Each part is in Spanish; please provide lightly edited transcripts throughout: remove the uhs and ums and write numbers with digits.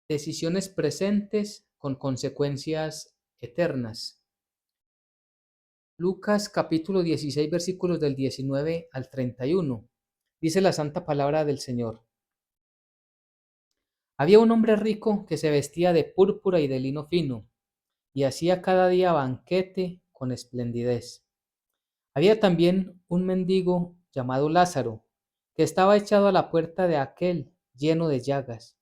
decisiones presentes con consecuencias eternas. Lucas capítulo 16 versículos del 19 al 31. Dice la santa palabra del Señor. Había un hombre rico que se vestía de púrpura y de lino fino, y hacía cada día banquete con esplendidez. Había también un mendigo llamado Lázaro, que estaba echado a la puerta de aquel lleno de llagas,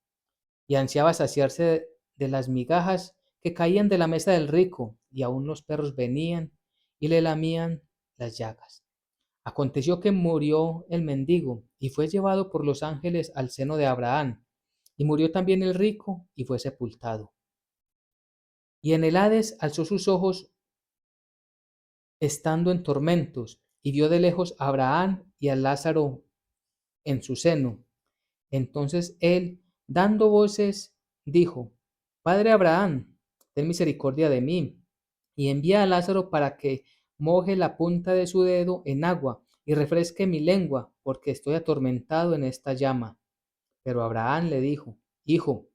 y ansiaba saciarse de las migajas que caían de la mesa del rico, y aun los perros venían y le lamían las llagas. Aconteció que murió el mendigo, y fue llevado por los ángeles al seno de Abraham, y murió también el rico, y fue sepultado. Y en el Hades alzó sus ojos estando en tormentos, y vio de lejos a Abraham y a Lázaro en su seno. Entonces él, dando voces, dijo: Padre Abraham, ten misericordia de mí, y envía a Lázaro para que moje la punta de su dedo en agua y refresque mi lengua, porque estoy atormentado en esta llama. Pero Abraham le dijo: Hijo,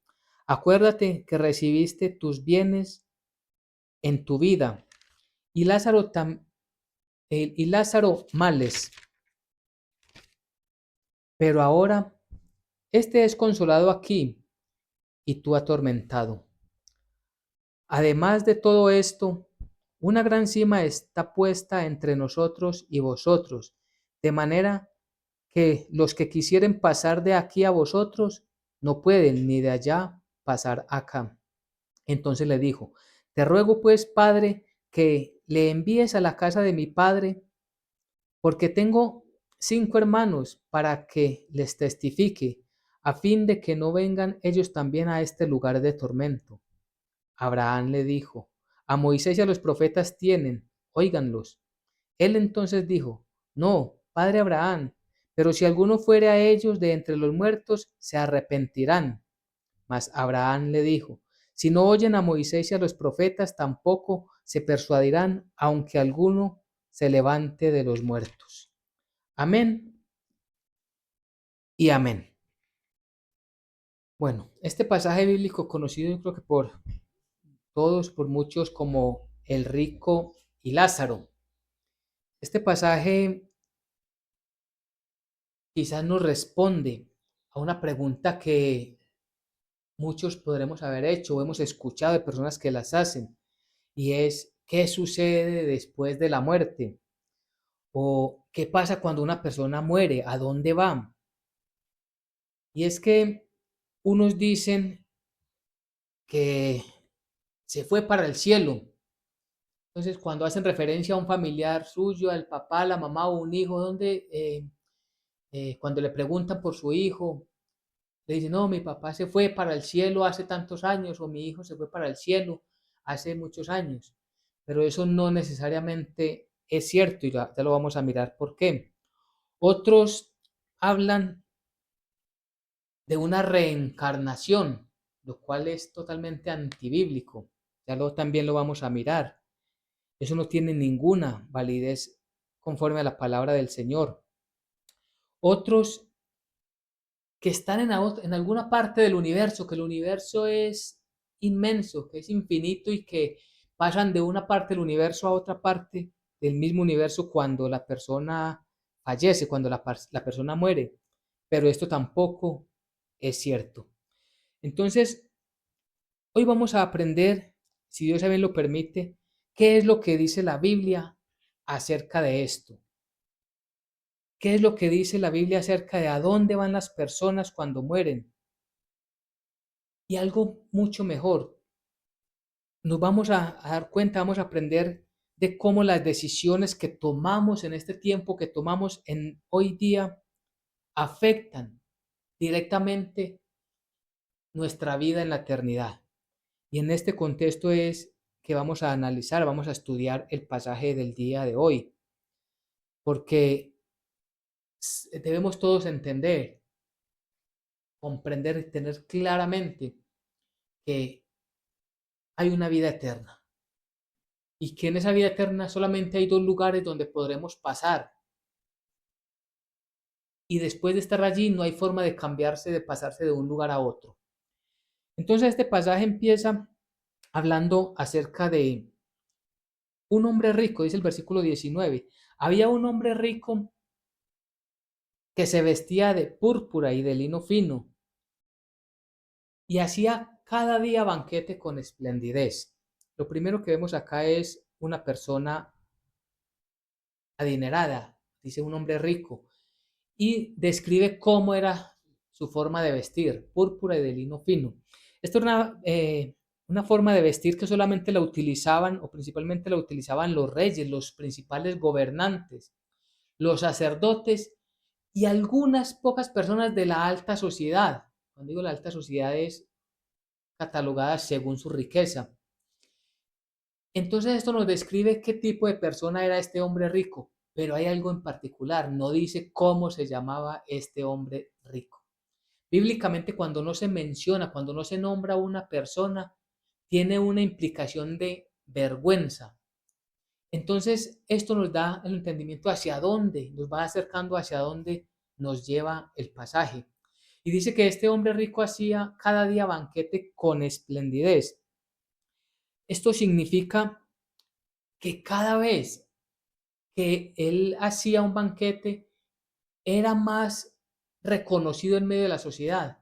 acuérdate que recibiste tus bienes en tu vida, y Lázaro males, pero ahora este es consolado aquí y tú atormentado. Además de todo esto, una gran cima está puesta entre nosotros y vosotros, de manera que los que quisieren pasar de aquí a vosotros no pueden, ni de allá pasar acá. Entonces le dijo: Te ruego pues, Padre, que le envíes a la casa de mi padre, porque tengo 5 hermanos, para que les testifique, a fin de que no vengan ellos también a este lugar de tormento. Abraham le dijo: A Moisés y a los profetas tienen, óiganlos. Él entonces dijo: No, padre Abraham, pero si alguno fuere a ellos de entre los muertos, se arrepentirán. Mas Abraham le dijo: Si no oyen a Moisés y a los profetas, tampoco se persuadirán, aunque alguno se levante de los muertos. Amén y amén. Bueno, este pasaje bíblico conocido yo creo que por todos, por muchos, como el rico y Lázaro. Este pasaje quizás nos responde a una pregunta que muchos podremos haber hecho o hemos escuchado de personas que las hacen, y es: ¿qué sucede después de la muerte? ¿O qué pasa cuando una persona muere? ¿A dónde va? Y es que unos dicen que se fue para el cielo. Entonces, cuando hacen referencia a un familiar suyo, al papá, la mamá o un hijo, donde cuando le preguntan por su hijo, le dicen: no, mi papá se fue para el cielo hace tantos años, o mi hijo se fue para el cielo hace muchos años. Pero eso no necesariamente es cierto, y ya lo vamos a mirar por qué. Otros hablan de una reencarnación, lo cual es totalmente antibíblico. También lo vamos a mirar. Eso no tiene ninguna validez conforme a la palabra del Señor. Otros que están en alguna parte del universo, que el universo es inmenso, que es infinito, y que pasan de una parte del universo a otra parte del mismo universo cuando la persona fallece, cuando la persona muere. Pero esto tampoco es cierto. Entonces, hoy vamos a aprender, si Dios también lo permite, qué es lo que dice la Biblia acerca de esto. ¿Qué es lo que dice la Biblia acerca de a dónde van las personas cuando mueren? Y algo mucho mejor, nos vamos a dar cuenta, vamos a aprender de cómo las decisiones que tomamos en este tiempo, que tomamos en hoy día, afectan directamente nuestra vida en la eternidad. Y en este contexto es que vamos a analizar, vamos a estudiar el pasaje del día de hoy, porque debemos todos entender, comprender y tener claramente que hay una vida eterna, y que en esa vida eterna solamente hay 2 lugares donde podremos pasar, y después de estar allí no hay forma de cambiarse, de pasarse de un lugar a otro. Entonces este pasaje empieza hablando acerca de un hombre rico, dice el versículo 19. Había un hombre rico que se vestía de púrpura y de lino fino y hacía cada día banquete con esplendidez. Lo primero que vemos acá es una persona adinerada, dice un hombre rico, y describe cómo era su forma de vestir, púrpura y de lino fino. Esto es una forma de vestir que solamente la utilizaban o principalmente la utilizaban los reyes, los principales gobernantes, los sacerdotes y algunas pocas personas de la alta sociedad. Cuando digo la alta sociedad es catalogada según su riqueza. Entonces esto nos describe qué tipo de persona era este hombre rico, pero hay algo en particular, no dice cómo se llamaba este hombre rico. Bíblicamente cuando no se menciona, cuando no se nombra una persona, tiene una implicación de vergüenza. Entonces esto nos da el entendimiento hacia dónde, nos va acercando hacia dónde nos lleva el pasaje. Y dice que este hombre rico hacía cada día banquete con esplendidez. Esto significa que cada vez que él hacía un banquete, era más reconocido en medio de la sociedad.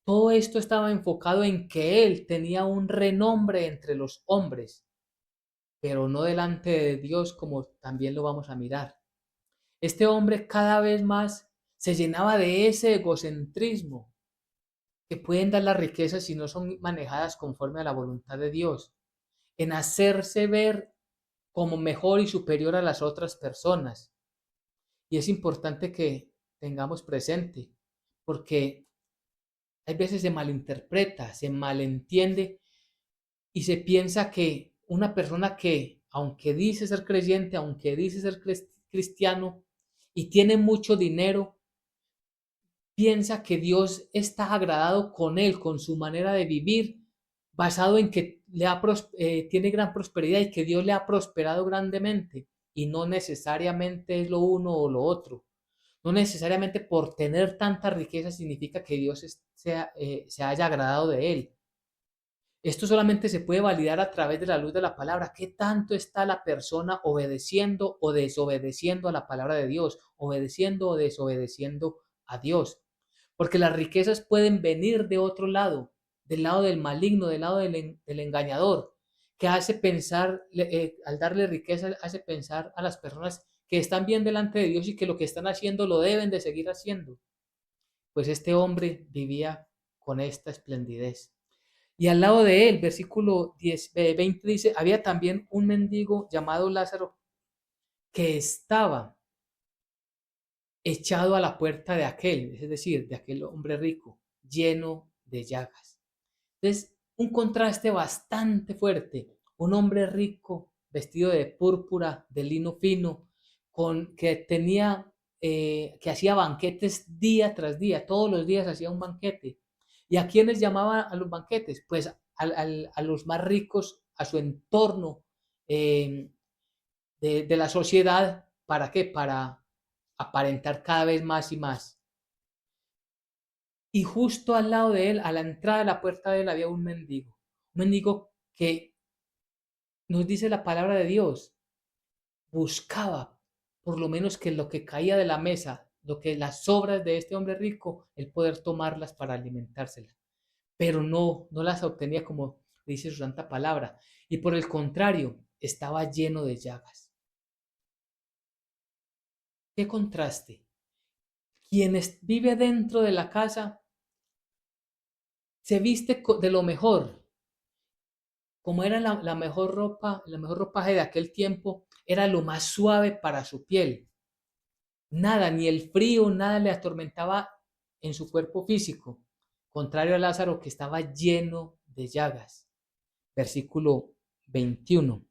Todo esto estaba enfocado en que él tenía un renombre entre los hombres, pero no delante de Dios como también lo vamos a mirar. Este hombre cada vez más se llenaba de ese egocentrismo que pueden dar las riquezas si no son manejadas conforme a la voluntad de Dios, en hacerse ver como mejor y superior a las otras personas. Y es importante que tengamos presente, porque hay veces se malinterpreta, se malentiende y se piensa que una persona que, aunque dice ser creyente, aunque dice ser cristiano y tiene mucho dinero, piensa que Dios está agradado con él, con su manera de vivir, basado en que tiene gran prosperidad y que Dios le ha prosperado grandemente. Y no necesariamente es lo uno o lo otro. No necesariamente por tener tanta riqueza significa que Dios se haya agradado de él. Esto solamente se puede validar a través de la luz de la palabra. ¿Qué tanto está la persona obedeciendo o desobedeciendo a la palabra de Dios? Obedeciendo o desobedeciendo a Dios. Porque las riquezas pueden venir de otro lado, del lado del maligno, del lado del engañador, que hace pensar, al darle riqueza, hace pensar a las personas que están bien delante de Dios y que lo que están haciendo lo deben de seguir haciendo. Pues este hombre vivía con esta esplendidez. Y al lado de él, versículo 20 dice, había también un mendigo llamado Lázaro que estaba echado a la puerta de aquel, es decir, de aquel hombre rico, lleno de llagas. Entonces, un contraste bastante fuerte. Un hombre rico, vestido de púrpura, de lino fino, que tenía, que hacía banquetes día tras día, todos los días hacía un banquete. ¿Y a quiénes llamaba a los banquetes? Pues a los más ricos, a su entorno eh, de la sociedad. ¿Para qué? Para aparentar cada vez más y más. Y justo al lado de él, a la entrada de la puerta de él, había un mendigo que nos dice la palabra de Dios, buscaba por lo menos que lo que caía de la mesa, lo que las sobras de este hombre rico, el poder tomarlas para alimentárselas. Pero no las obtenía como dice su santa palabra. Y por el contrario, estaba lleno de llagas. ¿Qué contraste? Quien vive dentro de la casa se viste de lo mejor, como era la mejor ropa, la mejor ropaje de aquel tiempo, era lo más suave para su piel. Nada, ni el frío, nada le atormentaba en su cuerpo físico, contrario a Lázaro que estaba lleno de llagas. Versículo 21.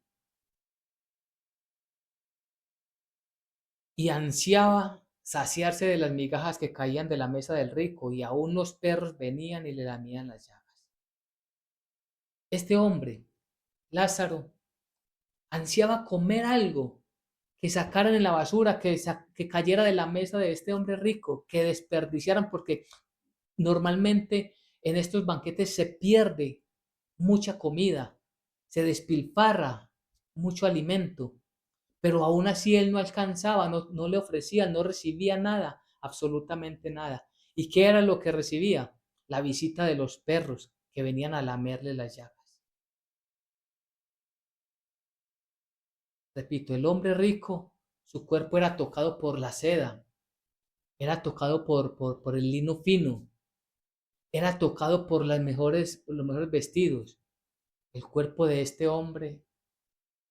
Y ansiaba saciarse de las migajas que caían de la mesa del rico, y aún los perros venían y le lamían las llagas. Este hombre, Lázaro, ansiaba comer algo que sacaran en la basura, que cayera de la mesa de este hombre rico, que desperdiciaran, porque normalmente en estos banquetes se pierde mucha comida, se despilfarra mucho alimento, pero aún así él no alcanzaba, no le ofrecía, no recibía nada, absolutamente nada. ¿Y qué era lo que recibía? La visita de los perros que venían a lamerle las llagas. Repito, el hombre rico, su cuerpo era tocado por la seda, era tocado por el lino fino, era tocado por los mejores vestidos. El cuerpo de este hombre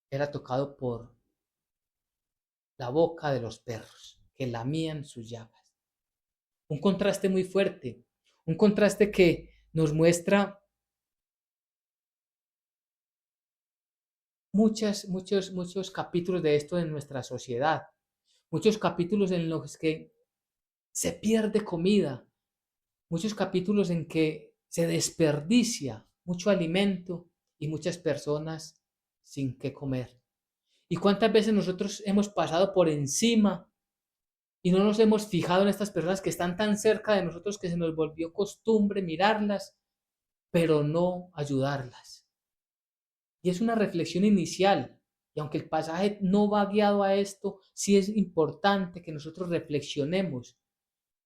era tocado por la boca de los perros que lamían sus llagas. Un contraste muy fuerte, un contraste que nos muestra muchos capítulos de esto en nuestra sociedad, muchos capítulos en los que se pierde comida, muchos capítulos en que se desperdicia mucho alimento y muchas personas sin qué comer. ¿Y cuántas veces nosotros hemos pasado por encima y no nos hemos fijado en estas personas que están tan cerca de nosotros que se nos volvió costumbre mirarlas, pero no ayudarlas? Y es una reflexión inicial. Y aunque el pasaje no va guiado a esto, sí es importante que nosotros reflexionemos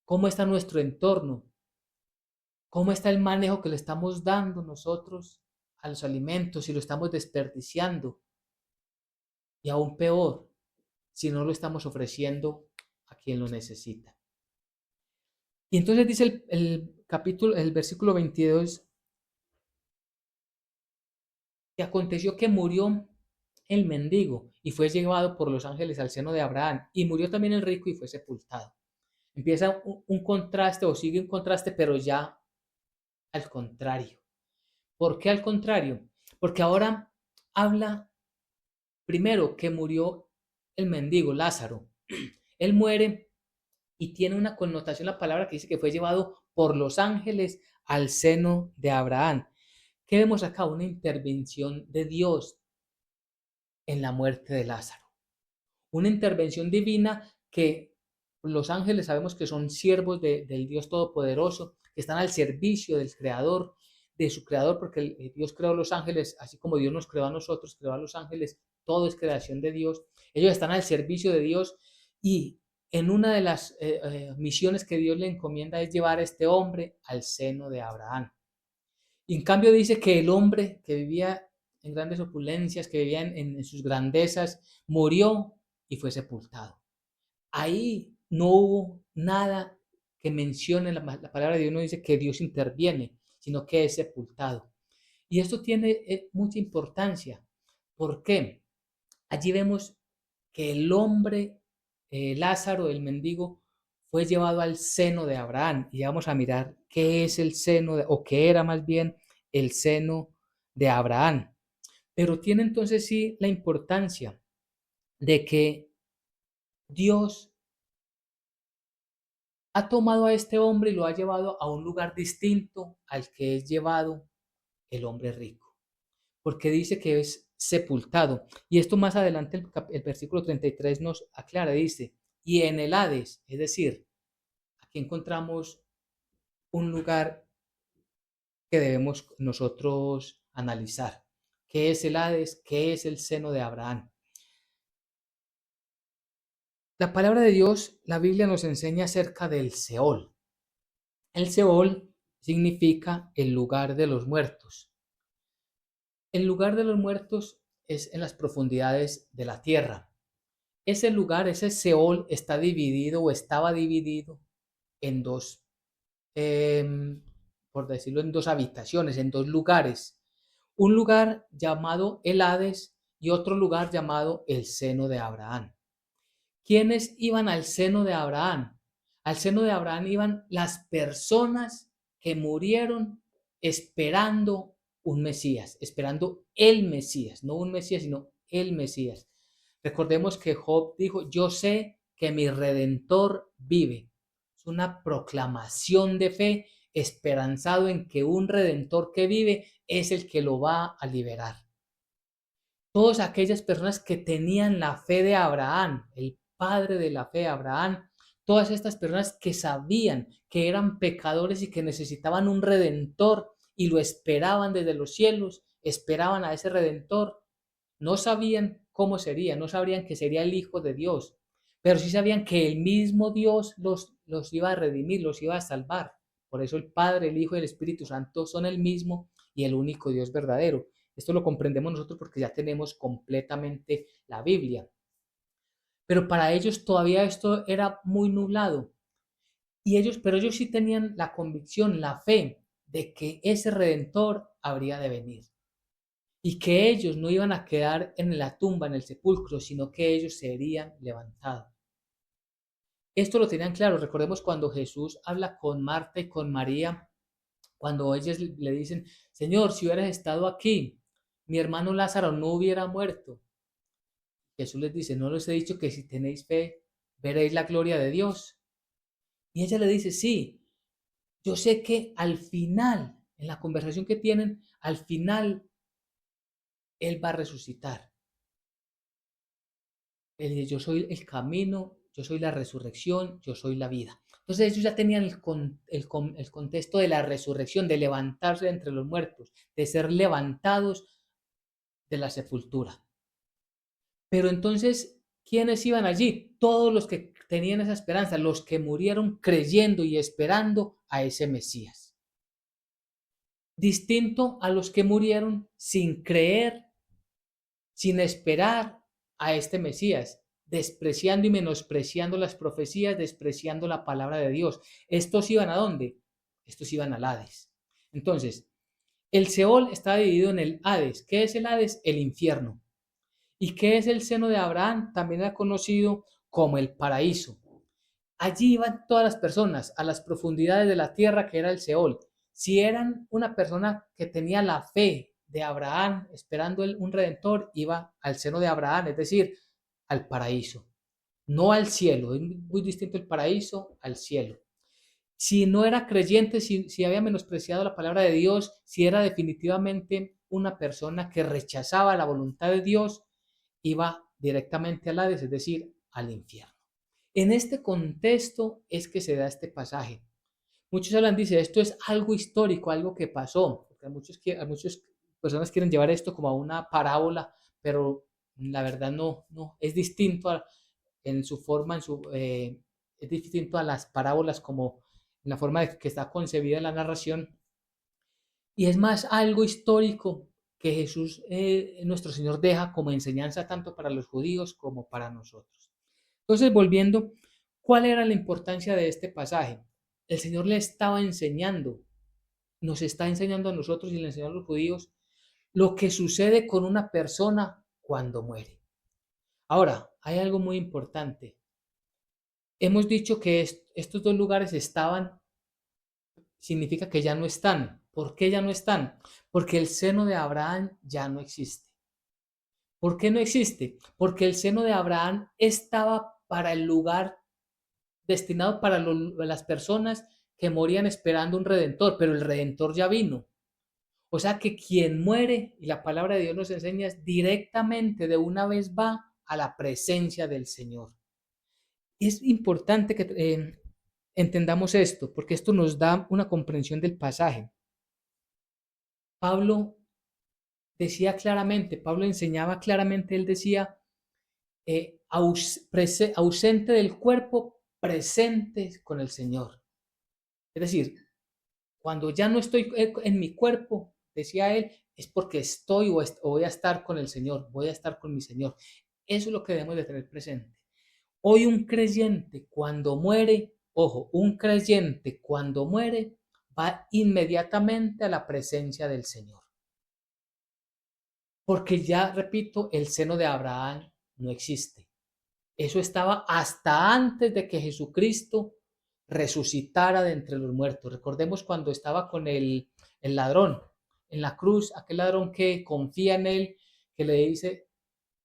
cómo está nuestro entorno, cómo está el manejo que le estamos dando nosotros a los alimentos, si lo estamos desperdiciando. Y aún peor, si no lo estamos ofreciendo a quien lo necesita. Y entonces dice el versículo 22, y aconteció que murió el mendigo y fue llevado por los ángeles al seno de Abraham, y murió también el rico y fue sepultado. Empieza un contraste o sigue un contraste, pero ya al contrario. ¿Por qué al contrario? Porque ahora habla primero que murió el mendigo, Lázaro. Él muere y tiene una connotación la palabra que dice que fue llevado por los ángeles al seno de Abraham. ¿Qué vemos acá? Una intervención de Dios en la muerte de Lázaro. Una intervención divina que los ángeles sabemos que son siervos del Dios Todopoderoso, que están al servicio del Creador, de su Creador, porque Dios creó los ángeles, así como Dios nos creó a nosotros, creó a los ángeles, todo es creación de Dios. Ellos están al servicio de Dios y en una de las misiones que Dios le encomienda es llevar a este hombre al seno de Abraham. Y en cambio dice que el hombre que vivía en grandes opulencias, que vivía en sus grandezas, murió y fue sepultado. Ahí no hubo nada que mencione la palabra de Dios, no dice que Dios interviene, sino que es sepultado. Y esto tiene mucha importancia. ¿Por qué? Allí vemos que el hombre, Lázaro, el mendigo, fue llevado al seno de Abraham. Y vamos a mirar qué es el seno, o qué era más bien el seno de Abraham. Pero tiene entonces sí la importancia de que Dios ha tomado a este hombre y lo ha llevado a un lugar distinto al que es llevado el hombre rico, porque dice que es sepultado. Y esto más adelante el versículo 33 nos aclara, dice, y en el Hades, es decir, aquí encontramos un lugar que debemos nosotros analizar. ¿Qué es el Hades? ¿Qué es el seno de Abraham? La palabra de Dios, la Biblia nos enseña acerca del Seol. El Seol significa el lugar de los muertos. El lugar de los muertos es en las profundidades de la tierra. Ese lugar, ese Seol, está dividido o estaba dividido en dos, por decirlo, en dos habitaciones, en dos lugares. Un lugar llamado el Hades y otro lugar llamado el seno de Abraham. ¿Quiénes iban al seno de Abraham? Al seno de Abraham iban las personas que murieron esperando un Mesías, esperando el Mesías, no un Mesías, sino el Mesías. Recordemos que Job dijo, yo sé que mi Redentor vive. Es una proclamación de fe, esperanzado en que un Redentor que vive es el que lo va a liberar. Todas aquellas personas que tenían la fe de Abraham, el padre de la fe, Abraham, todas estas personas que sabían que eran pecadores y que necesitaban un redentor y lo esperaban desde los cielos, esperaban a ese redentor, no sabían cómo sería, no sabrían que sería el Hijo de Dios, pero sí sabían que el mismo Dios los iba a redimir, los iba a salvar. Por eso el Padre, el Hijo y el Espíritu Santo son el mismo y el único Dios verdadero. Esto lo comprendemos nosotros porque ya tenemos completamente la Biblia. Pero para ellos todavía esto era muy nublado. Pero ellos sí tenían la convicción, la fe de que ese redentor habría de venir y que ellos no iban a quedar en la tumba, en el sepulcro, sino que ellos serían levantados. Esto lo tenían claro. Recordemos cuando Jesús habla con Marta y con María, cuando ellos le dicen, Señor, si hubieras estado aquí, mi hermano Lázaro no hubiera muerto. Jesús les dice, no les he dicho que si tenéis fe, veréis la gloria de Dios. Y ella le dice, sí, yo sé que al final, en la conversación que tienen, al final, Él va a resucitar. Él dice, yo soy el camino, yo soy la resurrección, yo soy la vida. Entonces ellos ya tenían el contexto de la resurrección, de levantarse entre los muertos, de ser levantados de la sepultura. Pero entonces, ¿quiénes iban allí? Todos los que tenían esa esperanza, los que murieron creyendo y esperando a ese Mesías. Distinto a los que murieron sin creer, sin esperar a este Mesías, despreciando y menospreciando las profecías, despreciando la palabra de Dios. ¿Estos iban a dónde? Estos iban al Hades. Entonces, el Seol está dividido en el Hades. ¿Qué es el Hades? El infierno. ¿Y qué es el seno de Abraham? También era conocido como el paraíso. Allí iban todas las personas a las profundidades de la tierra que era el Seol. Si eran una persona que tenía la fe de Abraham, esperando un redentor, iba al seno de Abraham, es decir, al paraíso, no al cielo. Es muy distinto el paraíso al cielo. Si no era creyente, si había menospreciado la palabra de Dios, si era definitivamente una persona que rechazaba la voluntad de Dios, iba directamente al Hades, es decir, al infierno. En este contexto es que se da este pasaje. Muchos hablan, dice, esto es algo histórico, algo que pasó, porque muchas personas quieren llevar esto como a una parábola, pero la verdad no, es distinto en su forma, es distinto a las parábolas como en la forma de que está concebida en la narración, y es más algo histórico que Jesús, nuestro Señor, deja como enseñanza tanto para los judíos como para nosotros. Entonces, volviendo, ¿cuál era la importancia de este pasaje? El Señor le estaba enseñando, nos está enseñando a nosotros y le enseñó a los judíos lo que sucede con una persona cuando muere. Ahora, hay algo muy importante. Hemos dicho que estos dos lugares estaban, significa que ya no están. ¿Por qué ya no están? Porque el seno de Abraham ya no existe. ¿Por qué no existe? Porque el seno de Abraham estaba para el lugar destinado para las personas que morían esperando un redentor, pero el redentor ya vino. O sea que quien muere, y la palabra de Dios nos enseña, es directamente de una vez va a la presencia del Señor. Es importante que entendamos esto, porque esto nos da una comprensión del pasaje. Pablo decía claramente, Pablo enseñaba claramente, él decía, ausente del cuerpo, presente con el Señor. Es decir, cuando ya no estoy en mi cuerpo, decía él, es porque estoy o voy a estar con el Señor, voy a estar con mi Señor. Eso es lo que debemos de tener presente. Hoy un creyente cuando muere, ojo, un creyente cuando muere va inmediatamente a la presencia del Señor. Porque ya, repito, el seno de Abraham no existe. Eso estaba hasta antes de que Jesucristo resucitara de entre los muertos. Recordemos cuando estaba con el ladrón en la cruz, aquel ladrón que confía en él, que le dice,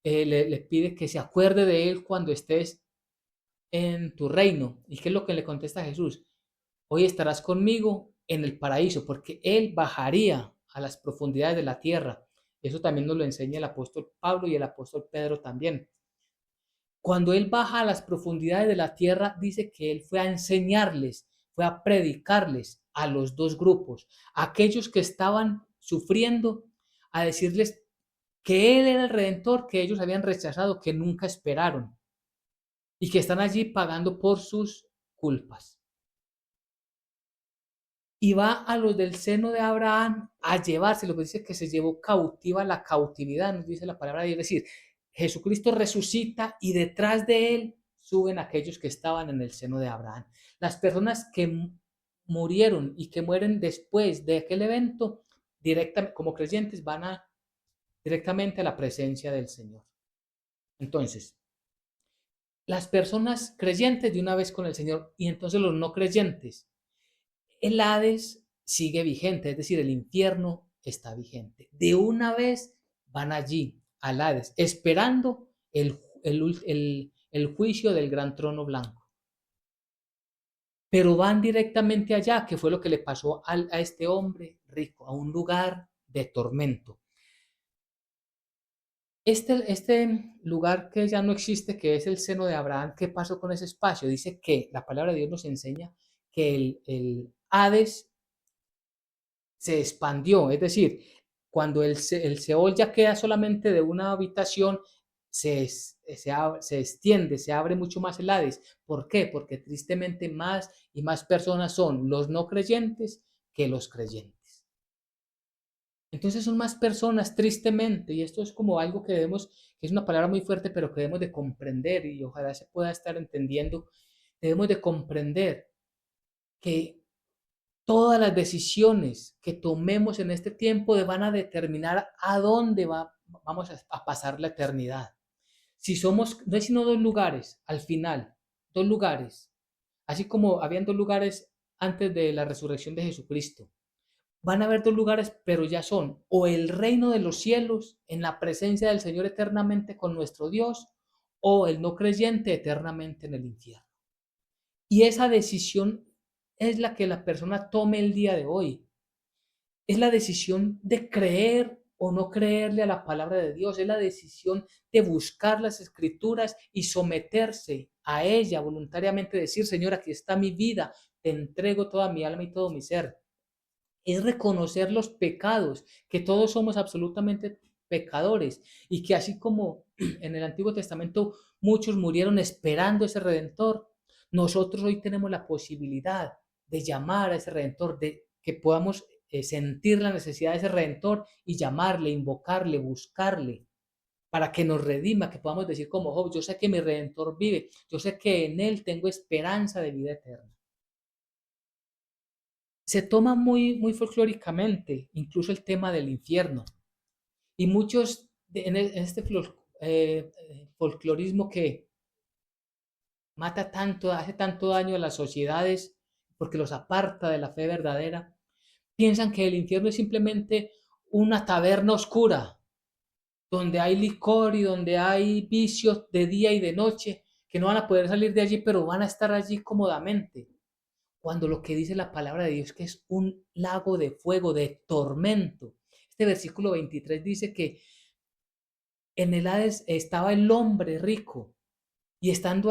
le pide que se acuerde de él cuando estés en tu reino. ¿Y qué es lo que le contesta Jesús? Hoy estarás conmigo en el paraíso, porque él bajaría a las profundidades de la tierra. Eso también nos lo enseña el apóstol Pablo y el apóstol Pedro también. Cuando Él baja a las profundidades de la tierra, dice que Él fue a enseñarles, fue a predicarles a los dos grupos, a aquellos que estaban sufriendo, a decirles que Él era el Redentor que ellos habían rechazado, que nunca esperaron y que están allí pagando por sus culpas. Y va a los del seno de Abraham a llevarse, lo que dice que se llevó cautiva la cautividad, nos dice la palabra de Dios, es decir, Jesucristo resucita y detrás de él suben aquellos que estaban en el seno de Abraham. Las personas que murieron y que mueren después de aquel evento, directamente, como creyentes, van directamente a la presencia del Señor. Entonces, las personas creyentes de una vez con el Señor y entonces los no creyentes, el Hades sigue vigente, es decir, el infierno está vigente. De una vez van allí, al Hades, esperando el juicio del gran trono blanco. Pero van directamente allá, que fue lo que le pasó a este hombre rico, a un lugar de tormento. Este lugar que ya no existe, que es el seno de Abraham, ¿qué pasó con ese espacio? Dice que la palabra de Dios nos enseña que el Hades se expandió, es decir, cuando el Seol ya queda solamente de una habitación, se extiende, se abre mucho más el Hades. ¿Por qué? Porque tristemente más y más personas son los no creyentes que los creyentes. Entonces son más personas, tristemente, y esto es como algo que debemos, que es una palabra muy fuerte, pero que debemos de comprender, y ojalá se pueda estar entendiendo, debemos de comprender que todas las decisiones que tomemos en este tiempo van a determinar a dónde vamos a pasar la eternidad. Si somos, no hay sino dos lugares, al final, dos lugares, así como habían dos lugares antes de la resurrección de Jesucristo. Van a haber dos lugares, pero ya son o el reino de los cielos en la presencia del Señor eternamente con nuestro Dios, o el no creyente eternamente en el infierno. Y esa decisión es la que la persona tome el día de hoy. Es la decisión de creer o no creerle a la palabra de Dios. Es la decisión de buscar las escrituras y someterse a ella voluntariamente. Decir, Señor, aquí está mi vida. Te entrego toda mi alma y todo mi ser. Es reconocer los pecados, que todos somos absolutamente pecadores y que así como en el Antiguo Testamento muchos murieron esperando ese Redentor, nosotros hoy tenemos la posibilidad de llamar a ese Redentor, de que podamos sentir la necesidad de ese Redentor y llamarle, invocarle, buscarle para que nos redima, que podamos decir como Job, yo sé que mi Redentor vive, yo sé que en él tengo esperanza de vida eterna. Se toma muy folclóricamente, incluso el tema del infierno. Y muchos en este folclorismo que mata tanto, hace tanto daño a las sociedades porque los aparta de la fe verdadera, piensan que el infierno es simplemente una taberna oscura, donde hay licor y donde hay vicios de día y de noche, que no van a poder salir de allí, pero van a estar allí cómodamente. Cuando lo que dice la palabra de Dios es que es un lago de fuego, de tormento. Este versículo 23 dice que en el Hades estaba el hombre rico y estando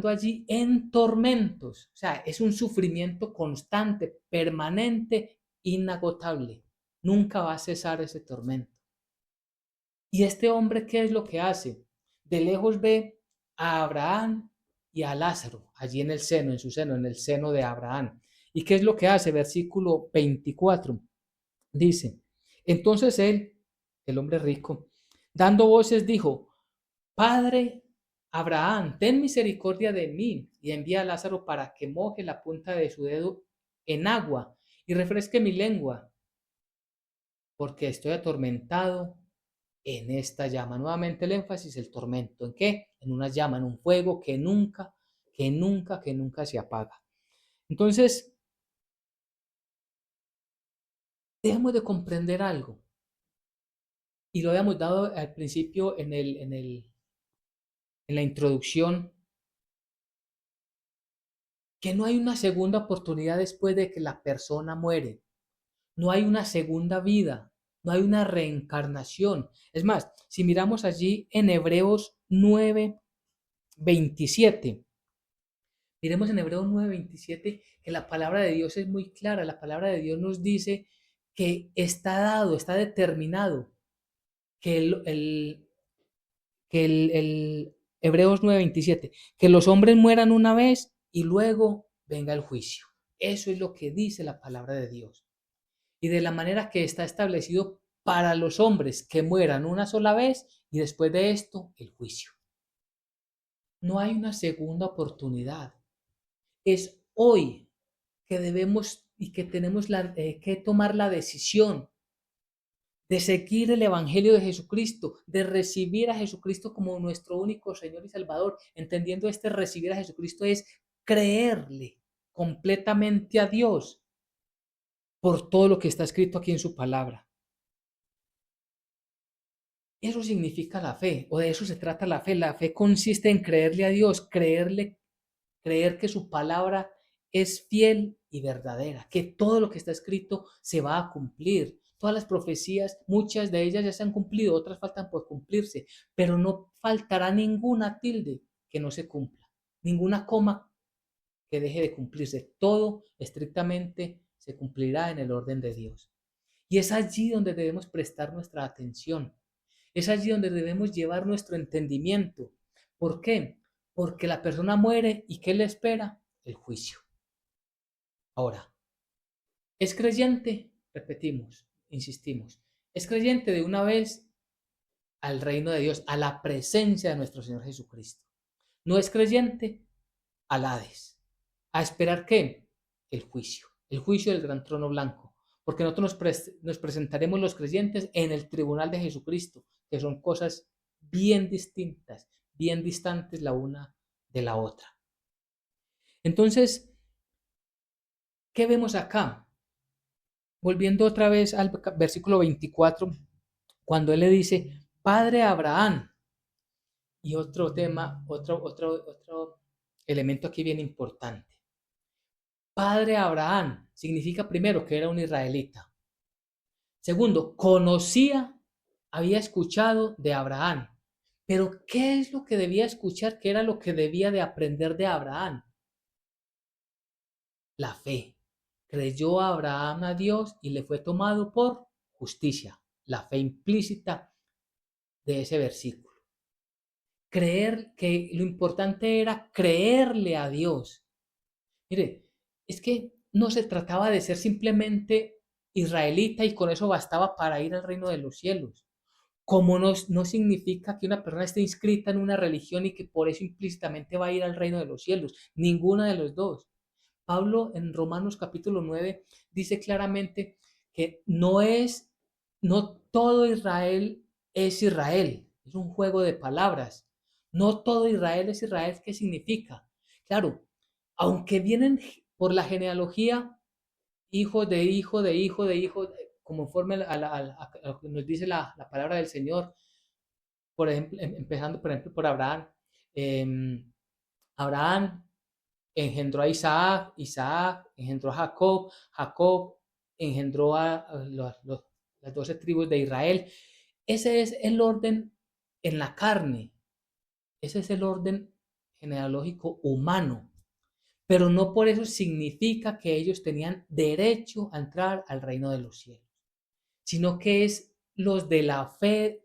allí en tormentos. O sea, es un sufrimiento constante, permanente, inagotable. Nunca va a cesar ese tormento. ¿Y este hombre qué es lo que hace? De lejos ve a Abraham y a Lázaro, allí en el seno, en su seno, en el seno de Abraham. ¿Y qué es lo que hace? Versículo 24 dice, entonces él, el hombre rico, dando voces, dijo, Padre Abraham, ten misericordia de mí y envía a Lázaro para que moje la punta de su dedo en agua y refresque mi lengua, porque estoy atormentado en esta llama. Nuevamente el énfasis, el tormento. ¿En qué? En una llama, en un fuego que nunca se apaga. Entonces, debemos de comprender algo. Y lo habíamos dado al principio en la introducción, que no hay una segunda oportunidad después de que la persona muere. No hay una segunda vida. No hay una reencarnación. Es más, si miramos allí en Hebreos 9, 27. Miremos en Hebreos 9:27 que la palabra de Dios es muy clara. La palabra de Dios nos dice que está dado, está determinado que el Hebreos 9:27, que los hombres mueran una vez y luego venga el juicio. Eso es lo que dice la palabra de Dios. Y de la manera que está establecido para los hombres que mueran una sola vez y después de esto el juicio. No hay una segunda oportunidad. Es hoy que debemos y que tenemos que tomar la decisión de seguir el Evangelio de Jesucristo, de recibir a Jesucristo como nuestro único Señor y Salvador. Entendiendo recibir a Jesucristo es creerle completamente a Dios por todo lo que está escrito aquí en su palabra. Eso significa la fe, o de eso se trata la fe. La fe consiste en creerle a Dios, creer que su palabra es fiel y verdadera, que todo lo que está escrito se va a cumplir. Todas las profecías, muchas de ellas ya se han cumplido, otras faltan por cumplirse, pero no faltará ninguna tilde que no se cumpla, ninguna coma que deje de cumplirse. Todo estrictamente se cumplirá en el orden de Dios. Y es allí donde debemos prestar nuestra atención. Es allí donde debemos llevar nuestro entendimiento. ¿Por qué? Porque la persona muere y ¿qué le espera? El juicio. Ahora, ¿es creyente? Repetimos, insistimos. ¿Es creyente de una vez al reino de Dios, a la presencia de nuestro Señor Jesucristo? ¿No es creyente? Al Hades. ¿A esperar qué? El juicio del gran trono blanco. Porque nosotros nos presentaremos los creyentes en el tribunal de Jesucristo, que son cosas bien distintas, bien distantes la una de la otra. Entonces, ¿qué vemos acá? Volviendo otra vez al versículo 24, cuando él le dice, Padre Abraham, y otro tema, otro elemento aquí bien importante. Padre Abraham significa primero que era un israelita. Segundo, había escuchado de Abraham. Pero ¿qué es lo que debía escuchar? ¿Qué era lo que debía de aprender de Abraham? La fe. Creyó Abraham a Dios y le fue tomado por justicia. La fe implícita de ese versículo. Creer que lo importante era creerle a Dios. Mire, es que no se trataba de ser simplemente israelita y con eso bastaba para ir al reino de los cielos. Como no significa que una persona esté inscrita en una religión y que por eso implícitamente va a ir al reino de los cielos. Ninguna de los dos. Pablo en Romanos capítulo 9 dice claramente que no todo Israel es Israel. Es un juego de palabras. No todo Israel es Israel. ¿Qué significa? Claro, aunque vienen por la genealogía, hijo de hijo de hijo de hijo, conforme a lo que nos dice la palabra del Señor, por ejemplo, empezando por ejemplo por Abraham. Abraham engendró a Isaac, Isaac engendró a Jacob, Jacob engendró a las 12 tribus de Israel. Ese es el orden en la carne, ese es el orden genealógico humano, pero no por eso significa que ellos tenían derecho a entrar al reino de los cielos, sino que es los de la fe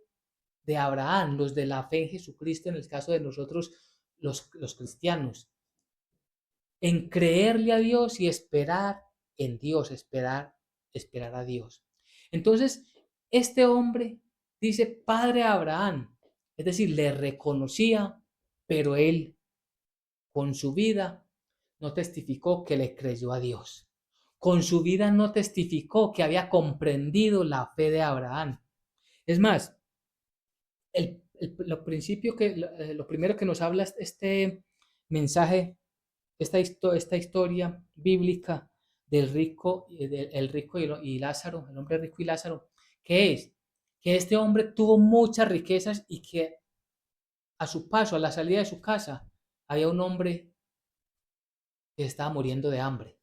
de Abraham, los de la fe en Jesucristo, en el caso de nosotros los cristianos, en creerle a Dios y esperar en Dios, esperar a Dios. Entonces, este hombre dice Padre Abraham, es decir, le reconocía, pero él con su vida no testificó que le creyó a Dios. Con su vida no testificó que había comprendido la fe de Abraham. Es más, lo primero que nos habla este mensaje, esta historia bíblica del rico, el rico y Lázaro, el hombre rico y Lázaro, ¿qué es? Que este hombre tuvo muchas riquezas y que a su paso, a la salida de su casa, había un hombre que estaba muriendo de hambre.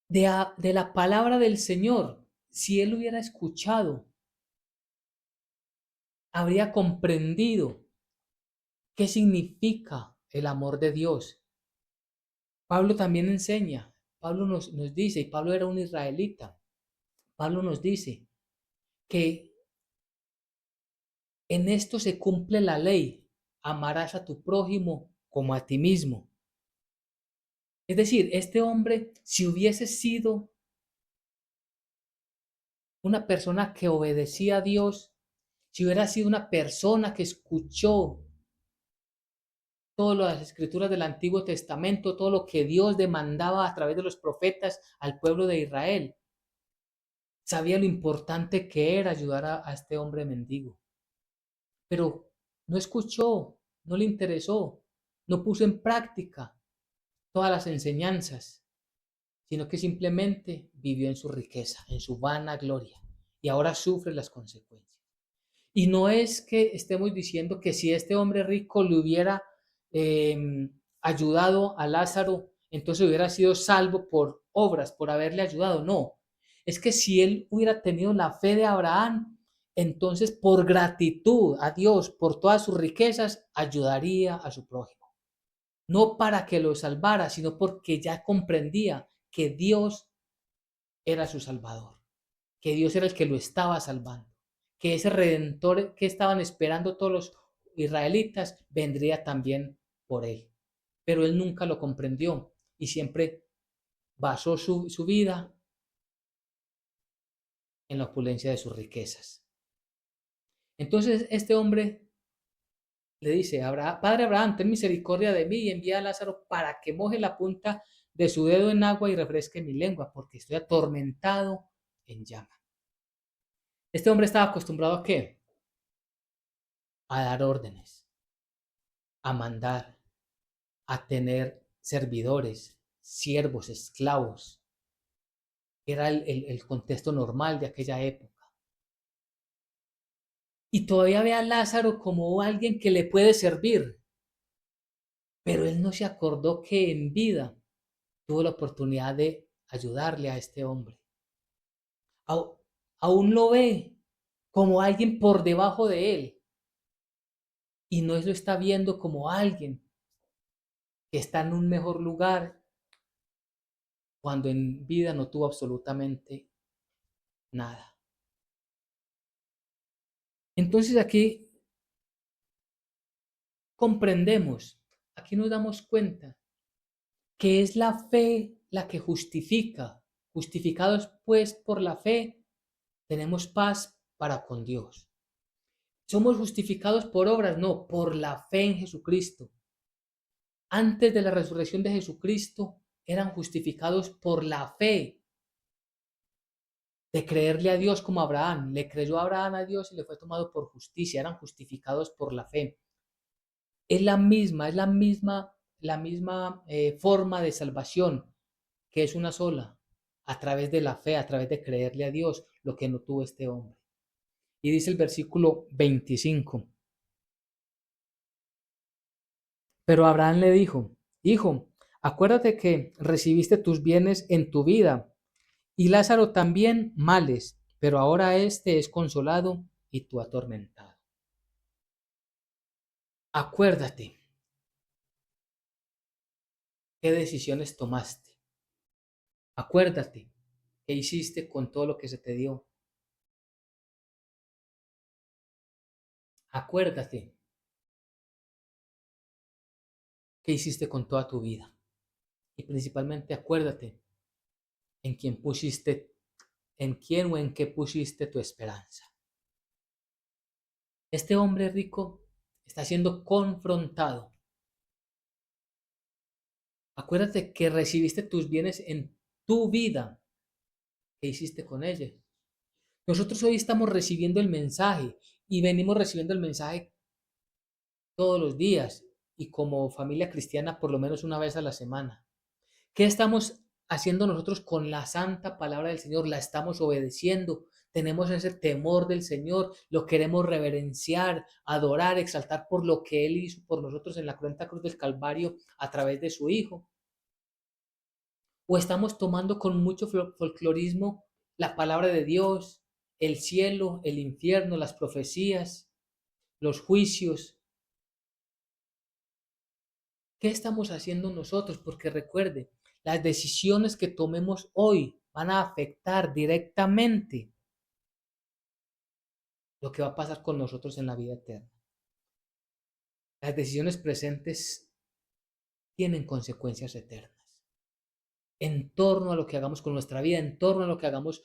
De la palabra del Señor, si él hubiera escuchado, habría comprendido ¿Qué significa el amor de Dios? Pablo también enseña, Pablo nos dice, y Pablo era un israelita, Pablo nos dice que en esto se cumple la ley, amarás a tu prójimo como a ti mismo. Es decir, este hombre, si hubiese sido una persona que obedecía a Dios, si hubiera sido una persona que escuchó todas las escrituras del Antiguo Testamento, todo lo que Dios demandaba a través de los profetas al pueblo de Israel, sabía lo importante que era ayudar a este hombre mendigo. Pero no escuchó, no le interesó, no puso en práctica todas las enseñanzas, sino que simplemente vivió en su riqueza, en su vana gloria, y ahora sufre las consecuencias. Y no es que estemos diciendo que si este hombre rico le hubiera ayudado a Lázaro, entonces hubiera sido salvo por obras, por haberle ayudado. No, es que si él hubiera tenido la fe de Abraham, entonces por gratitud a Dios, por todas sus riquezas, ayudaría a su prójimo. No para que lo salvara, sino porque ya comprendía que Dios era su salvador, que Dios era el que lo estaba salvando, que ese redentor que estaban esperando todos los israelitas vendría también por él. Pero él nunca lo comprendió y siempre basó su vida en la opulencia de sus riquezas. Entonces este hombre le dice, Padre Abraham, ten misericordia de mí y envía a Lázaro para que moje la punta de su dedo en agua y refresque mi lengua, porque estoy atormentado en llama. Este hombre estaba acostumbrado ¿a qué? A dar órdenes, a mandar, a tener servidores, siervos, esclavos. Era el contexto normal de aquella época. Y todavía ve a Lázaro como alguien que le puede servir, pero él no se acordó que en vida tuvo la oportunidad de ayudarle a este hombre. Aún lo ve como alguien por debajo de él y no lo está viendo como alguien que está en un mejor lugar cuando en vida no tuvo absolutamente nada. Entonces aquí comprendemos, aquí nos damos cuenta que es la fe la que justifica. Justificados pues por la fe, tenemos paz para con Dios. Somos justificados por obras, no, por la fe en Jesucristo. Antes de la resurrección de Jesucristo, eran justificados por la fe de creerle a Dios como Abraham. Le creyó Abraham a Dios y le fue tomado por justicia. Eran justificados por la fe. Es la misma forma de salvación, que es una sola, a través de la fe, a través de creerle a Dios, lo que no tuvo este hombre. Y dice el versículo 25. Pero Abraham le dijo, hijo, acuérdate que recibiste tus bienes en tu vida y Lázaro también males, pero ahora éste es consolado y tú atormentado. Acuérdate qué decisiones tomaste. Acuérdate qué hiciste con todo lo que se te dio. Acuérdate qué hiciste con toda tu vida. Y principalmente acuérdate en quién pusiste, en quién o en qué pusiste tu esperanza. Este hombre rico está siendo confrontado. Acuérdate que recibiste tus bienes en tu vida. ¿Qué hiciste con ellos? Nosotros hoy estamos recibiendo el mensaje y venimos recibiendo el mensaje todos los días y como familia cristiana por lo menos una vez a la semana. ¿Qué estamos haciendo nosotros con la santa palabra del Señor? ¿La estamos obedeciendo? Tenemos ese temor del Señor, lo queremos reverenciar, adorar, exaltar por lo que Él hizo por nosotros en la cruenta cruz del Calvario a través de su Hijo. ¿O estamos tomando con mucho folclorismo la palabra de Dios, el cielo, el infierno, las profecías, los juicios ¿Qué estamos haciendo nosotros? Porque recuerde, las decisiones que tomemos hoy van a afectar directamente lo que va a pasar con nosotros en la vida eterna. Las decisiones presentes tienen consecuencias eternas en torno a lo que hagamos con nuestra vida, en torno a lo que hagamos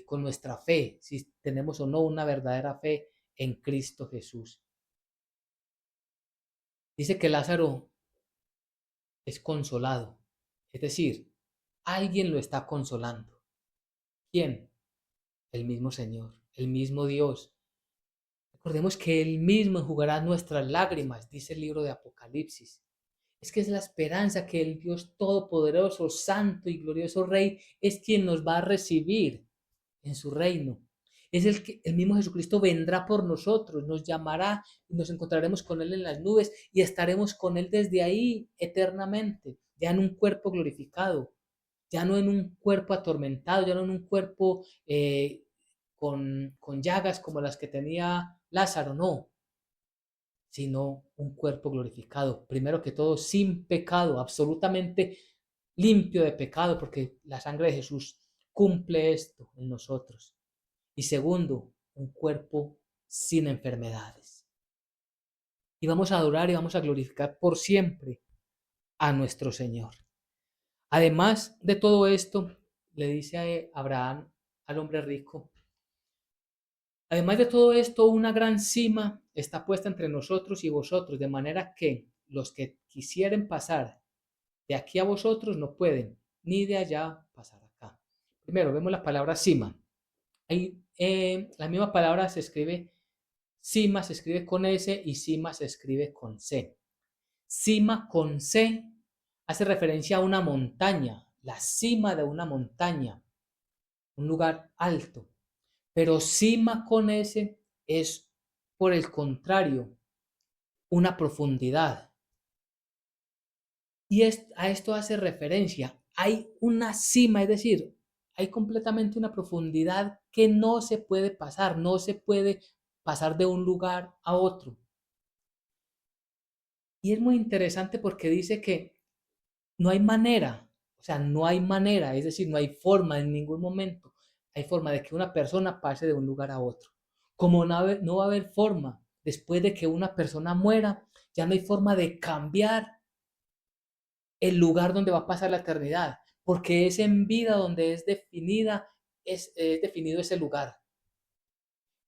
con nuestra fe, si tenemos o no una verdadera fe en Cristo Jesús. Dice que Lázaro es consolado, es decir, alguien lo está consolando. ¿Quién? El mismo Señor, el mismo Dios. Recordemos que Él mismo enjugará nuestras lágrimas, dice el libro de Apocalipsis. Es que es la esperanza que el Dios Todopoderoso, Santo y glorioso Rey es quien nos va a recibir en su reino. Es el mismo Jesucristo vendrá por nosotros, nos llamará y nos encontraremos con Él en las nubes y estaremos con Él desde ahí eternamente, ya en un cuerpo glorificado, ya no en un cuerpo atormentado, ya no en un cuerpo con llagas como las que tenía Lázaro, no, sino un cuerpo glorificado. Primero que todo, sin pecado, absolutamente limpio de pecado, porque la sangre de Jesús cumple esto en nosotros. Y segundo, un cuerpo sin enfermedades. Y vamos a adorar y vamos a glorificar por siempre a nuestro Señor. Además de todo esto, le dice a Abraham, al hombre rico, además de todo esto, una gran cima está puesta entre nosotros y vosotros, de manera que los que quisieren pasar de aquí a vosotros no pueden, ni de allá pasar acá. Primero, vemos la palabra cima. Ahí, la misma palabra se escribe, cima se escribe con S y cima se escribe con C. Cima con C hace referencia a una montaña, la cima de una montaña, un lugar alto. Pero cima con S es, por el contrario, una profundidad. Y a esto hace referencia. Hay una cima, es decir, hay completamente una profundidad que no se puede pasar, no se puede pasar de un lugar a otro. Y es muy interesante porque dice que no hay manera, o sea, no hay manera, es decir, no hay forma en ningún momento, hay forma de que una persona pase de un lugar a otro. Como no va a haber forma después de que una persona muera, ya no hay forma de cambiar el lugar donde va a pasar la eternidad, porque es en vida donde es definido ese lugar.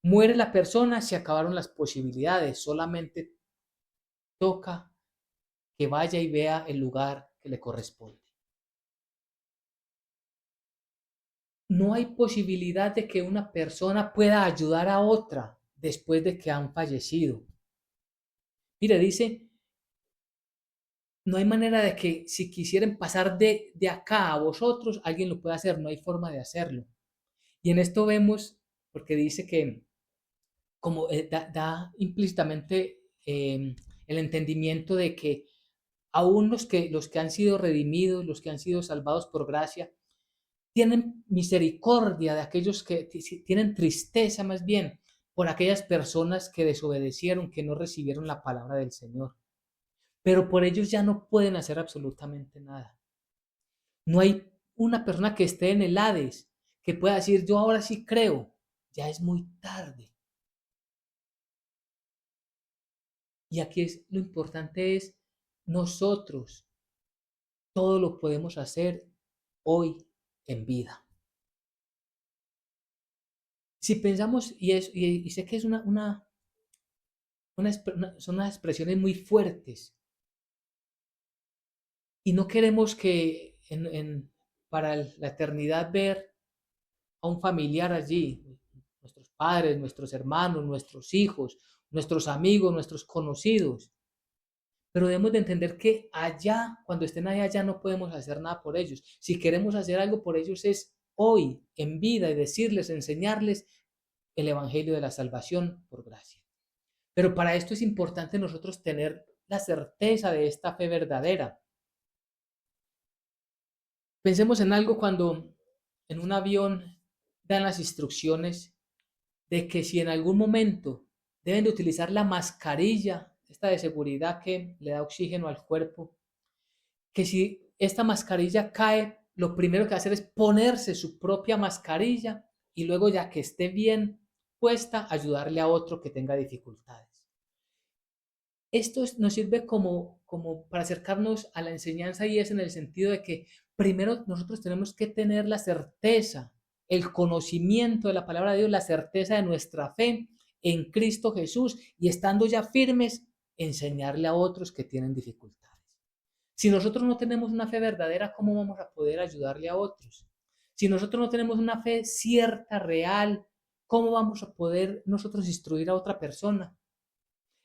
Muere la persona, se acabaron las posibilidades, solamente toca que vaya y vea el lugar que le corresponde. No hay posibilidad de que una persona pueda ayudar a otra después de que han fallecido. Mire, dice, no hay manera de que si quisieran pasar de acá a vosotros, alguien lo pueda hacer, no hay forma de hacerlo. Y en esto vemos, porque dice que como da implícitamente el entendimiento de que aún los que han sido redimidos, los que han sido salvados por gracia, tienen misericordia de aquellos que tienen tristeza más bien por aquellas personas que desobedecieron, que no recibieron la palabra del Señor. Pero por ellos ya no pueden hacer absolutamente nada. No hay una persona que esté en el Hades que pueda decir, yo ahora sí creo, ya es muy tarde. Y aquí lo importante es nosotros, todo lo podemos hacer hoy en vida. Si pensamos, y sé que es son unas expresiones muy fuertes, y no queremos que para la eternidad ver a un familiar allí, nuestros padres, nuestros hermanos, nuestros hijos, nuestros amigos, nuestros conocidos. Pero debemos de entender que allá, cuando estén allá, ya no podemos hacer nada por ellos. Si queremos hacer algo por ellos es hoy, en vida, y decirles, enseñarles el Evangelio de la salvación por gracia. Pero para esto es importante nosotros tener la certeza de esta fe verdadera. Pensemos en algo cuando en un avión dan las instrucciones de que si en algún momento deben de utilizar la mascarilla, esta de seguridad que le da oxígeno al cuerpo, que si esta mascarilla cae, lo primero que va a hacer es ponerse su propia mascarilla y luego ya que esté bien puesta, ayudarle a otro que tenga dificultades. Esto nos sirve como para acercarnos a la enseñanza y es en el sentido de que primero nosotros tenemos que tener la certeza, el conocimiento de la palabra de Dios, la certeza de nuestra fe en Cristo Jesús y estando ya firmes, enseñarle a otros que tienen dificultades. Si nosotros no tenemos una fe verdadera, ¿cómo vamos a poder ayudarle a otros? Si nosotros no tenemos una fe cierta, real, ¿cómo vamos a poder nosotros instruir a otra persona?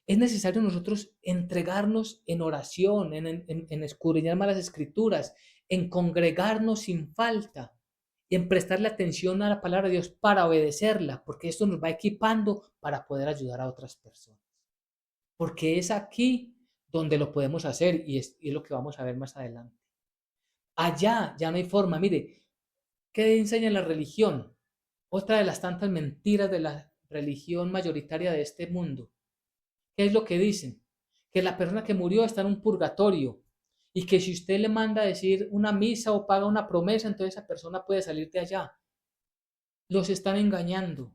Es necesario nosotros entregarnos en oración, en escudriñar malas escrituras, en congregarnos sin falta y en prestarle atención a la palabra de Dios para obedecerla, porque esto nos va equipando para poder ayudar a otras personas. Porque es aquí donde lo podemos hacer y es lo que vamos a ver más adelante. Allá ya no hay forma. Mire, ¿qué enseña la religión? Otra de las tantas mentiras de la religión mayoritaria de este mundo. ¿Qué es lo que dicen? Que la persona que murió está en un purgatorio y que si usted le manda a decir una misa o paga una promesa, entonces esa persona puede salir de allá. Los están engañando.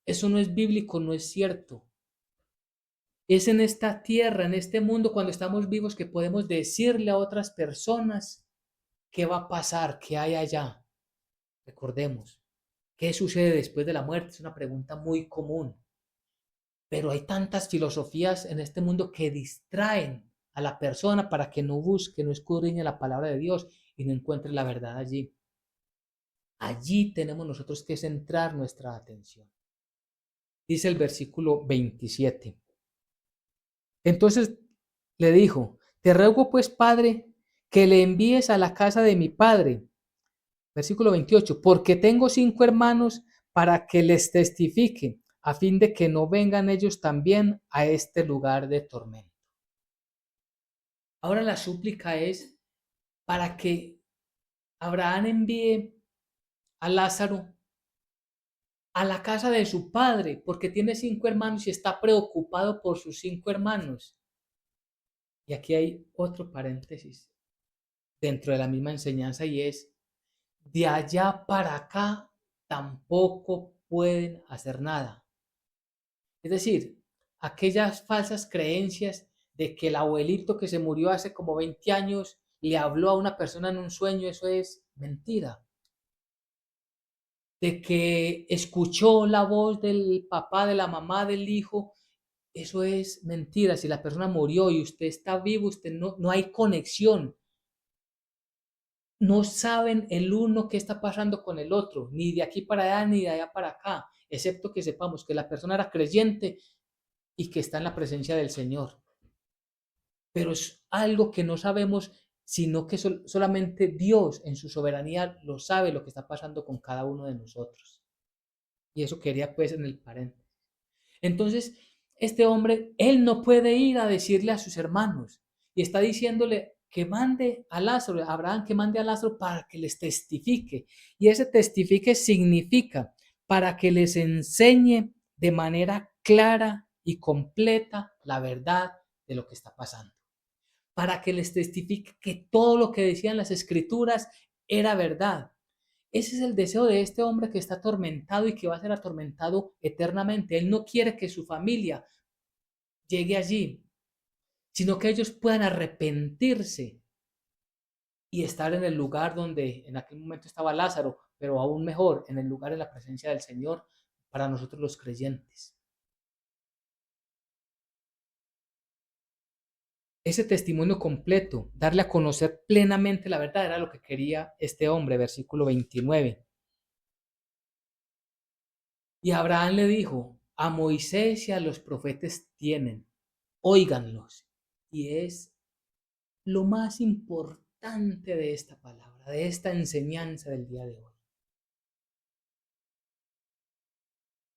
Eso no es bíblico, no es cierto. Es en esta tierra, en este mundo, cuando estamos vivos, que podemos decirle a otras personas qué va a pasar, qué hay allá. Recordemos, ¿qué sucede después de la muerte? Es una pregunta muy común. Pero hay tantas filosofías en este mundo que distraen a la persona para que no busque, no escudriñe la palabra de Dios y no encuentre la verdad allí. Allí tenemos nosotros que centrar nuestra atención. Dice el versículo 27. Entonces le dijo, te ruego pues, Padre, que le envíes a la casa de mi padre. Versículo 28, porque tengo 5 hermanos para que les testifique, a fin de que no vengan ellos también a este lugar de tormento. Ahora la súplica es para que Abraham envíe a Lázaro a la casa de su padre, porque tiene 5 hermanos y está preocupado por sus 5 hermanos. Y aquí hay otro paréntesis dentro de la misma enseñanza y es, de allá para acá tampoco pueden hacer nada. Es decir, aquellas falsas creencias de que el abuelito que se murió hace como 20 años le habló a una persona en un sueño, eso es mentira. De que escuchó la voz del papá, de la mamá, del hijo, eso es mentira. Si la persona murió y usted está vivo, usted no hay conexión. No saben el uno qué está pasando con el otro, ni de aquí para allá, ni de allá para acá, excepto que sepamos que la persona era creyente y que está en la presencia del Señor. Pero es algo que no sabemos, sino que solamente Dios en su soberanía lo sabe lo que está pasando con cada uno de nosotros. Y eso quería pues en el paréntesis. Entonces, este hombre, él no puede ir a decirle a sus hermanos y está diciéndole que mande a Lázaro, a Abraham que mande a Lázaro para que les testifique. Y ese testifique significa para que les enseñe de manera clara y completa la verdad de lo que está pasando. Para que les testifique que todo lo que decían las escrituras era verdad. Ese es el deseo de este hombre que está atormentado y que va a ser atormentado eternamente. Él no quiere que su familia llegue allí, sino que ellos puedan arrepentirse y estar en el lugar donde en aquel momento estaba Lázaro, pero aún mejor, en el lugar de la presencia del Señor para nosotros los creyentes. Ese testimonio completo, darle a conocer plenamente la verdad, era lo que quería este hombre, versículo 29. Y Abraham le dijo, a Moisés y a los profetas tienen, óiganlos. Y es lo más importante de esta palabra, de esta enseñanza del día de hoy.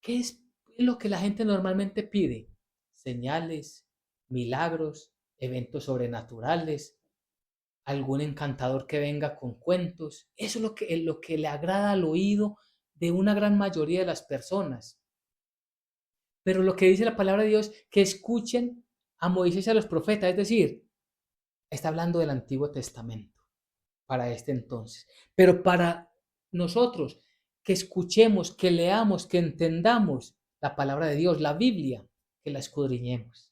¿Qué es lo que la gente normalmente pide? Señales, milagros, eventos sobrenaturales, algún encantador que venga con cuentos. Eso es lo que le agrada al oído de una gran mayoría de las personas. Pero lo que dice la palabra de Dios, que escuchen a Moisés y a los profetas, es decir, está hablando del Antiguo Testamento para este entonces. Pero para nosotros, que escuchemos, que leamos, que entendamos la palabra de Dios, la Biblia, que la escudriñemos.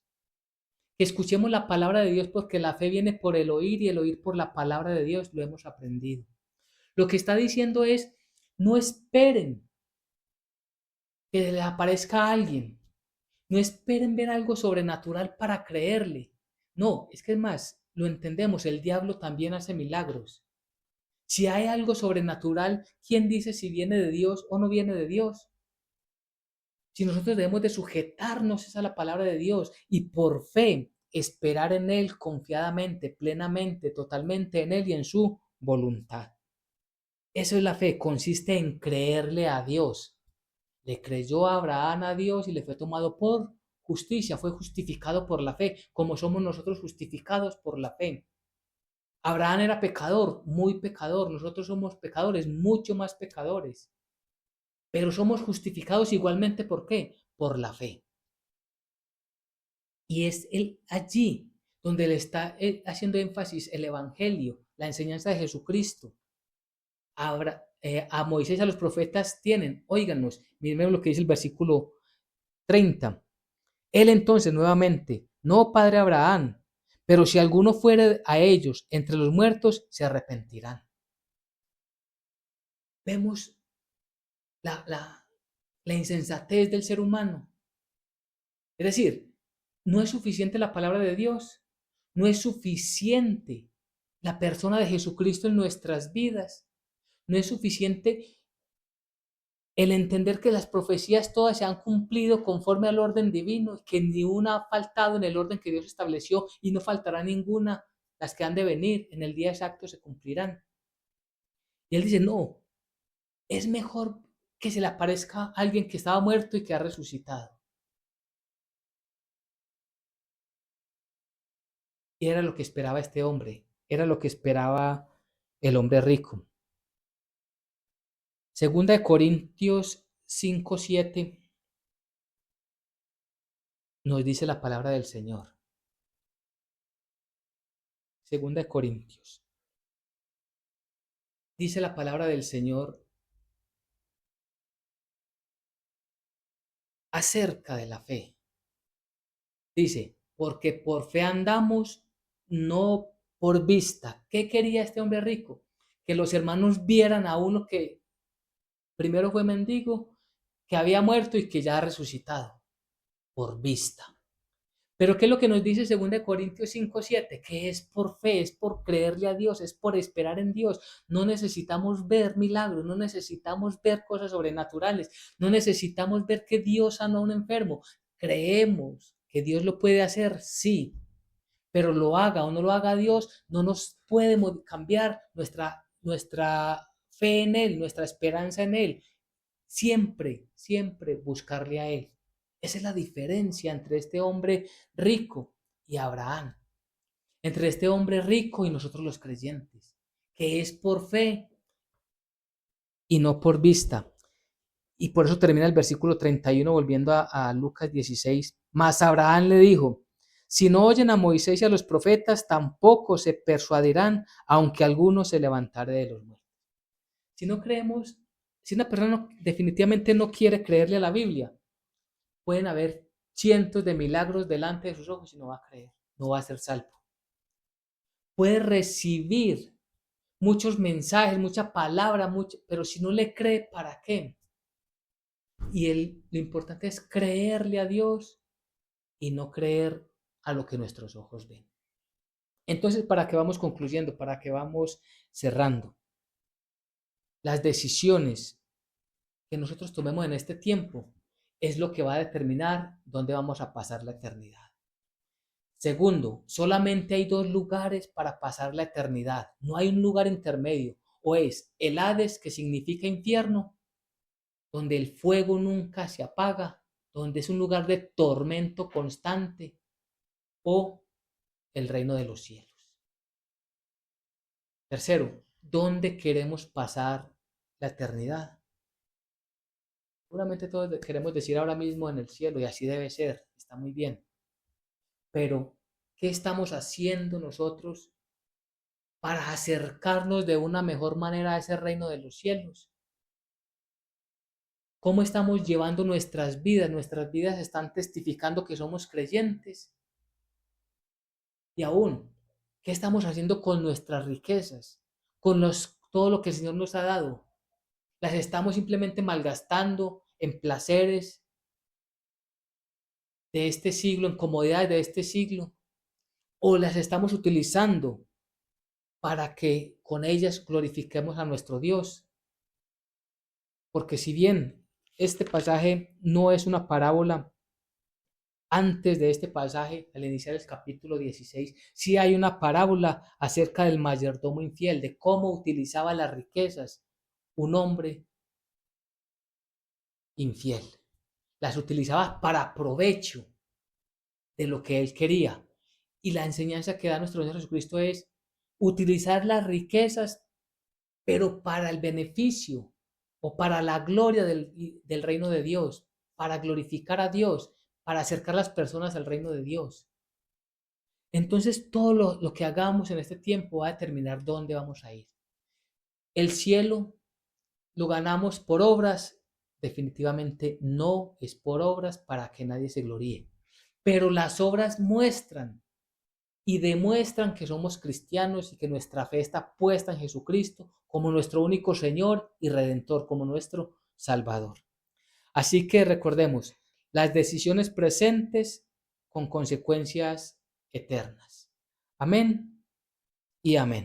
Que escuchemos la palabra de Dios porque la fe viene por el oír y el oír por la palabra de Dios, lo hemos aprendido. Lo que está diciendo es, no esperen que les aparezca alguien, no esperen ver algo sobrenatural para creerle. No, es que es más, lo entendemos, el diablo también hace milagros. Si hay algo sobrenatural, ¿quién dice si viene de Dios o no viene de Dios? Si nosotros debemos de sujetarnos a la palabra de Dios y por fe esperar en Él confiadamente, plenamente, totalmente en Él y en su voluntad. Eso es la fe, consiste en creerle a Dios. Le creyó Abraham a Dios y le fue tomado por justicia, fue justificado por la fe, como somos nosotros justificados por la fe. Abraham era pecador, muy pecador, nosotros somos pecadores, mucho más pecadores, pero somos justificados igualmente, ¿por qué? Por la fe. Y es él allí donde le está haciendo énfasis el Evangelio, la enseñanza de Jesucristo. A Moisés y a los profetas tienen, óiganos, miren lo que dice el versículo 30. Él entonces nuevamente, no padre Abraham, pero si alguno fuere a ellos entre los muertos, se arrepentirán. Vemos la insensatez del ser humano. Es decir, no es suficiente la palabra de Dios, no es suficiente la persona de Jesucristo en nuestras vidas, no es suficiente el entender que las profecías todas se han cumplido conforme al orden divino, que ni una ha faltado en el orden que Dios estableció y no faltará ninguna, las que han de venir en el día exacto se cumplirán. Y él dice, no, es mejor que se le aparezca a alguien que estaba muerto y que ha resucitado. Y era lo que esperaba este hombre, era lo que esperaba el hombre rico. Segunda de Corintios 5:7 nos dice la palabra del Señor. Segunda de Corintios. Dice la palabra del Señor acerca de la fe. Dice, porque por fe andamos, no por vista. ¿Qué quería este hombre rico? Que los hermanos vieran a uno que primero fue mendigo, que había muerto y que ya ha resucitado, por vista. Pero ¿qué es lo que nos dice 2 Corintios 5:7? Que es por fe, es por creerle a Dios, es por esperar en Dios. No necesitamos ver milagros, no necesitamos ver cosas sobrenaturales, no necesitamos ver que Dios sanó a un enfermo. Creemos que Dios lo puede hacer, sí, pero lo haga o no lo haga Dios, no nos puede cambiar nuestra fe en Él, nuestra esperanza en Él. Siempre, siempre buscarle a Él. Esa es la diferencia entre este hombre rico y Abraham, entre este hombre rico y nosotros los creyentes, que es por fe y no por vista. Y por eso termina el versículo 31 volviendo a Lucas 16. Mas Abraham le dijo, si no oyen a Moisés y a los profetas, tampoco se persuadirán, aunque alguno se levantare de los muertos. Si no creemos, si una persona definitivamente no quiere creerle a la Biblia, pueden haber cientos de milagros delante de sus ojos y no va a creer, no va a ser salvo. Puede recibir muchos mensajes, mucha palabra, pero si no le cree, ¿para qué? Y lo importante es creerle a Dios y no creer a lo que nuestros ojos ven. Entonces, ¿para qué vamos concluyendo? ¿Para qué vamos cerrando? Las decisiones que nosotros tomemos en este tiempo es lo que va a determinar dónde vamos a pasar la eternidad. Segundo, solamente hay dos lugares para pasar la eternidad. No hay un lugar intermedio. O es el Hades, que significa infierno, donde el fuego nunca se apaga, donde es un lugar de tormento constante, o el reino de los cielos. Tercero, ¿dónde queremos pasar la eternidad? Seguramente todos queremos decir ahora mismo en el cielo, y así debe ser, está muy bien. Pero, ¿qué estamos haciendo nosotros para acercarnos de una mejor manera a ese reino de los cielos? ¿Cómo estamos llevando nuestras vidas? Nuestras vidas están testificando que somos creyentes. Y aún, ¿qué estamos haciendo con nuestras riquezas? Todo lo que el Señor nos ha dado. ¿Las estamos simplemente malgastando en placeres de este siglo, en comodidades de este siglo? ¿O las estamos utilizando para que con ellas glorifiquemos a nuestro Dios? Porque si bien este pasaje no es una parábola, antes de este pasaje, al iniciar el capítulo 16, sí hay una parábola acerca del mayordomo infiel, de cómo utilizaba las riquezas un hombre infiel. Las utilizaba para provecho de lo que él quería. Y la enseñanza que da nuestro Señor Jesucristo es utilizar las riquezas, pero para el beneficio o para la gloria del reino de Dios, para glorificar a Dios, para acercar a las personas al reino de Dios. Entonces todo lo que hagamos en este tiempo va a determinar dónde vamos a ir. El cielo lo ganamos por obras, definitivamente no es por obras para que nadie se gloríe. Pero las obras muestran y demuestran que somos cristianos y que nuestra fe está puesta en Jesucristo como nuestro único Señor y Redentor, como nuestro Salvador. Así que recordemos, las decisiones presentes con consecuencias eternas. Amén y amén.